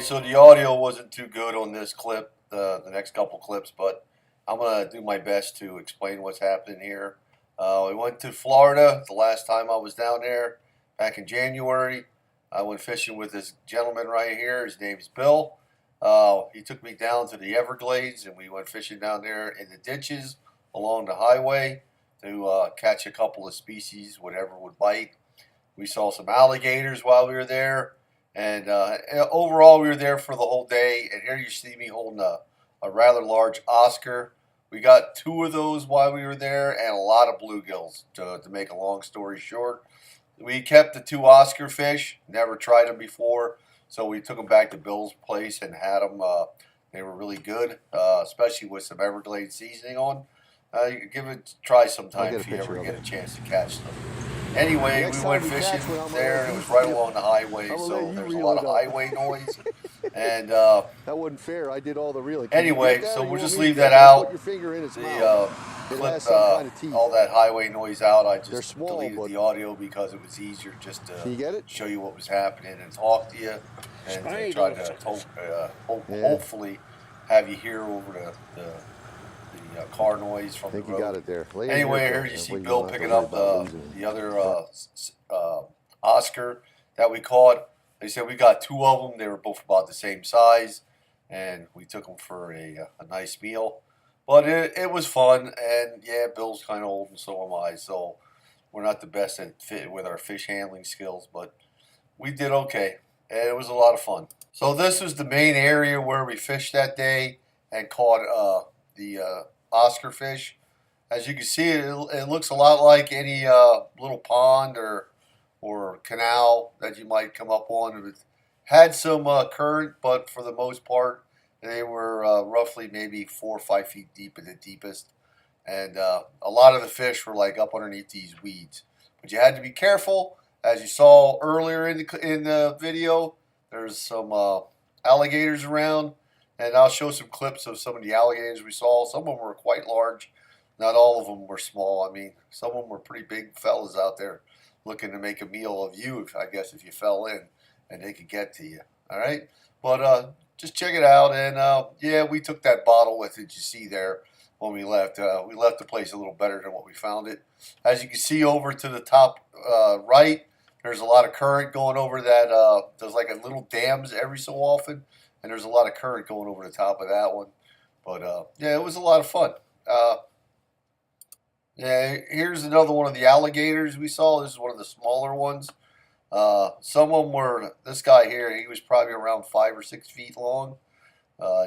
so the audio wasn't too good on this clip, the next couple clips, but I'm going to do my best to explain what's happening here. We went to Florida the last time I was down there, back in January. I went fishing with this gentleman right here. His name's Bill. He took me down to the Everglades, and we went fishing down there in the ditches along the highway to catch a couple of species, whatever would bite. We saw some alligators while we were there. And overall, we were there for the whole day. And here you see me holding a rather large Oscar. We got 2 of those while we were there and a lot of bluegills, to make a long story short. We kept the 2 Oscar fish, never tried them before. So we took them back to Bill's place and had them. They were really good, especially with some Everglades seasoning on. You could give it a try sometime if you ever get a chance to catch them. Anyway, we went fishing there, and it was right along the highway, so there's a lot of highway noise. And that wasn't fair. I did all the reeling. Anyway, so we'll just leave that out. The clip, all that highway noise out. I just deleted the audio because it was easier just to show you what was happening and talk to you, and to try to hopefully have you hear over the car noise from the road. You got it there. Anyway, here you see Bill picking up the other Oscar that we caught. They said we got 2 of them. They were both about the same size, and we took them for a nice meal. But it was fun, and yeah, Bill's kind of old, and so am I. So we're not the best at fit with our fish handling skills, but we did okay, and it was a lot of fun. So this was the main area where we fished that day and caught the Oscar fish. As you can see, it looks a lot like any little pond or canal that you might come up on. It had some current, but for the most part, they were roughly maybe 4 or 5 feet deep at the deepest. And a lot of the fish were like up underneath these weeds. But you had to be careful. As you saw earlier in the video, there's some alligators around. And I'll show some clips of some of the alligators we saw. Some of them were quite large. Not all of them were small. I mean, some of them were pretty big fellas out there looking to make a meal of you, I guess, if you fell in and they could get to you. All right? But just check it out. And, yeah, we took that bottle with it you see there when we left. We left the place a little better than what we found it. As you can see over to the top right, there's a lot of current going over that. There's like a little dams every so often. And there's a lot of current going over the top of that one. But, yeah, it was a lot of fun. Yeah, here's another one of the alligators we saw. This is one of the smaller ones. Some of them were, this guy here, he was probably around 5 or 6 feet long.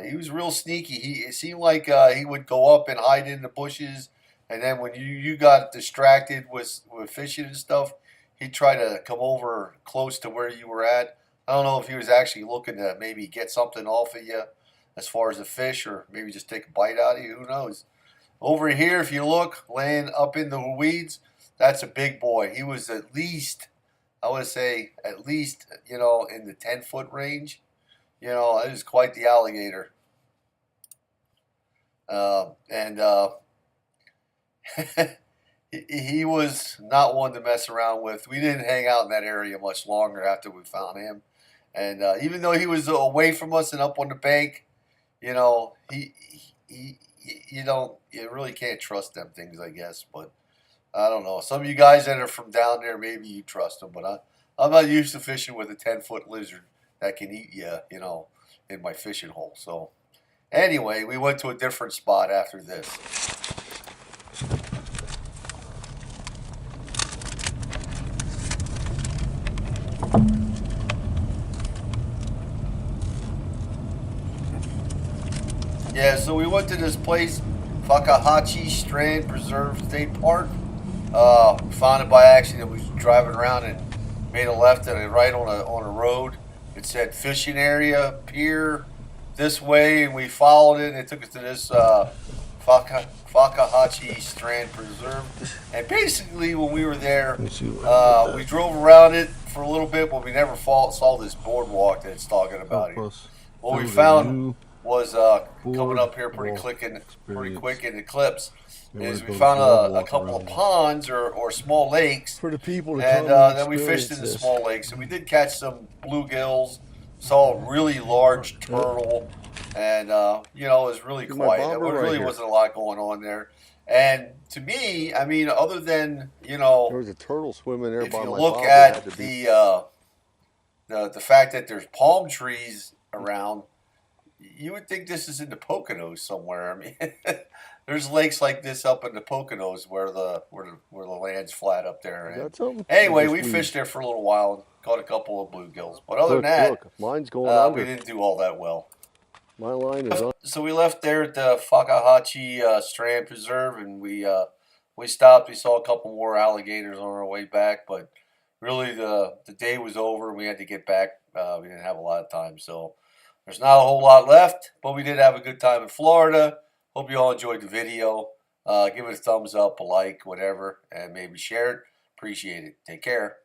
He was real sneaky. It seemed like he would go up and hide in the bushes. And then when you got distracted with fishing and stuff, he'd try to come over close to where you were at. I don't know if he was actually looking to maybe get something off of you as far as a fish, or maybe just take a bite out of you. Who knows? Over here, if you look, laying up in the weeds, that's a big boy. He was at least, I would say, at least, in the 10-foot range. It was quite the alligator. He was not one to mess around with. We didn't hang out in that area much longer after we found him. And even though he was away from us and up on the bank, you really can't trust them things, I guess. But I don't know. Some of you guys that are from down there, maybe you trust them. But I'm not used to fishing with a 10-foot lizard that can eat you, in my fishing hole. So anyway, we went to a different spot after this. Yeah, so we went to this place, Fakahatchee Strand Preserve State Park. We found it by accident. We was driving around and made a left and a right on a road. It said fishing area, pier, this way, and we followed it, and it took us to this Fakahatchee Strand Preserve. And basically, when we were there, we drove around it for a little bit, but we never saw this boardwalk that it's talking about here. What we found was coming up here pretty quick in the clips is we found a couple of ponds or small lakes for the people to and come then we fished in the small lakes, and we did catch some bluegills, saw a really large turtle, and you know, it was really See my quiet. bobber There right really here. wasn't a lot going on there. And to me, I mean, other than There was a turtle swimming there if by you my look bobber. It had at to be. the fact that there's palm trees around, you would think this is in the Poconos somewhere. I mean, there's lakes like this up in the Poconos where the land's flat up there. Is And that something? Or anyway, just we weeds? fished there for a little while and caught a couple of bluegills. But other than Look, that, look, mine's going under. we didn't do all that well. My line is on. So we left there at the Fakahachi Strand Preserve, and we stopped. We saw a couple more alligators on our way back, but really the day was over. We had to get back. We didn't have a lot of time, so there's not a whole lot left. But we did have a good time in Florida. Hope you all enjoyed the video. Give it a thumbs up, a like, whatever, and maybe share it. Appreciate it. Take care.